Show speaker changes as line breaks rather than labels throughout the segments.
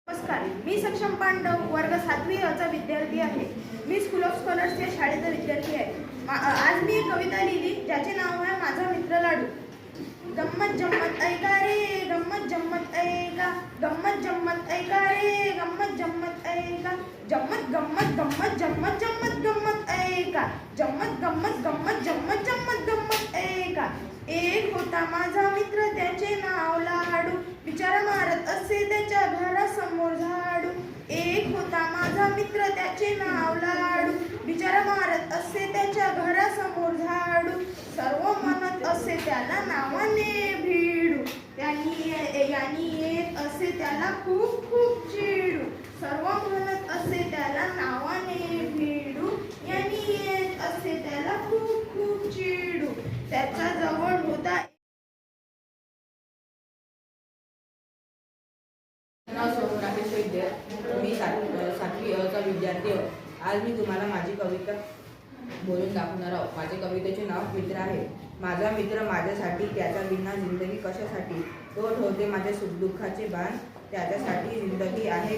नमस्कार, मी सक्षम पांडव वर्ग 7वी चा विद्यार्थी आहे. मी स्कूल ऑफ स्कॉलर्स या शाळेचा विद्यार्थी आहे. आज मी एक कविता लिहिली ज्याचे नाव आहे माझा मित्र लाडू. गम्मत जम्मत ऐका रे, गम्मत जम्मत ऐका, गम्मत जम्मत ऐका रे, गम्मत जम्मत ऐका, जम्मत गम्मत गम्मत जम्मत जम्मत गम्मत ऐका, जम्मत गम्मत गम्मत जम्मत जम्मत गम्मत ऐका. एक होता माझा मित्र त्याचे नाव लाडू, बिचारा मारत असे त्याच्या घरासमोर झाडू. एक होता माझा मित्र त्याचे नाव लाडू, बिचारा मारत असे त्याच्या घरासमोर झाडू. सर्व म्हणत असे त्याला नावाने भिडू, यानी येत असे त्याला खूप खूप चिडू. सर्व म्हणत असे त्याला नावाने भिडू, यानी येत असे त्याला खूप खूप चिडू. त्याचा जवळ होता
नाव सोनू राकेश वैद्य. मी 7वी चा विद्यार्थी आहे. आज मी तुम्हाला माझी कविता बोलून दाखवणार आहोत. माझ्या कवितेचे नाव मित्र आहे. माझा मित्र माझ्यासाठी, त्याचा विना जिंदगी कशासाठी. तो ठेवते माझ्या सुखदुःखाचे बाण, त्याच्यासाठी जिंदगी आहे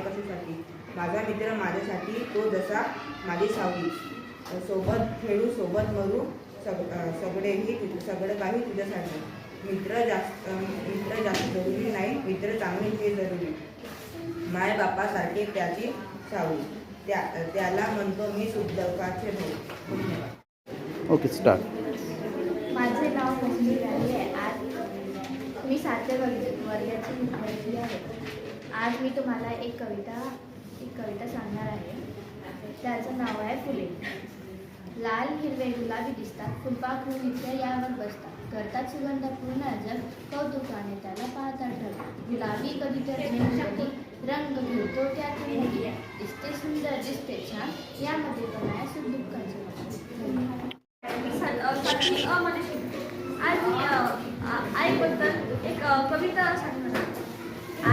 कशासाठी. माझा मित्र माझ्यासाठी, तो जसा माझी सावली. सोबत खेळू सोबत मरू, सगळं काही तुझ्यासाठी. मित्र जास्त जरुरी नाही, मित्र चांगले हे जरुरी. माय बापासारखे त्याची सावली, त्याला म्हणतो मी सुखदुःखाचे भाऊ. धन्यवाद.
Okay, start.
माझे नाव मंजू आहे. आज मी 7व्या वर्गाची विद्यार्थी आहे. आज मी तुम्हाला एक कविता सांगणार आहे. त्याचं नाव आहे फुले. लाल हिरवे गुलाबी दिसतात, फुलपाखरू मित्र यावर बसतात. करतात सुगंधपूर्ण जग, कौतुकाने त्याला पाहतात ढग. गुलाबी कधीतरी कधी रंग घेतो त्यातून दिसते सुंदर, दिसते छान, यामध्ये पण आहे सुख दुःखाचे.
आज मी आईबद्दल एक कविता सांगणार.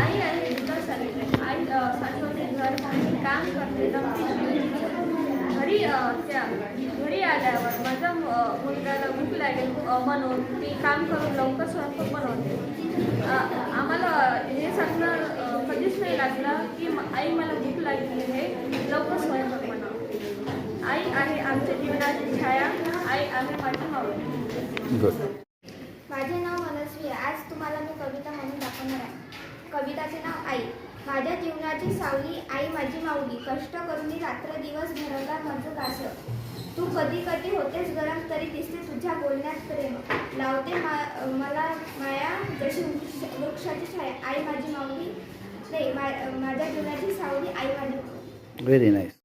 आई आहे दुधासारखी, आई साठवते घर, काम करते, घरी आल्यावर माझ्या मुलगाला भूक लागेल म्हणून मी काम करून लवकर स्वयंपाक बनवते. आम्हाला हे सांगणं कधीच नाही लागलं की आई मला भूक लागली आहे, लवकर स्वयंपाक बनव. आई आहे आमच्या जीवनाची छाया, आई आहे माझी मावळी.
गुड.
माझे नाव मनस्वी आहे. आज तुम्हाला मी कविता म्हणून दाखवणार आहे. कविताचे नाव आई. माझ्या जीवनाची सावली, आई माझी माऊली. कष्ट करून रात्र दिवस भरवला माझं कास. तू कधी कधी होतेस गरम, तरी दिसते तुझ्या बोलण्यात प्रेम. लावते मला माया जशी वृक्षाची छाया, आई माझी माऊली. नाही, माझ्या जीवनाची सावली, आई माझी.
Very nice.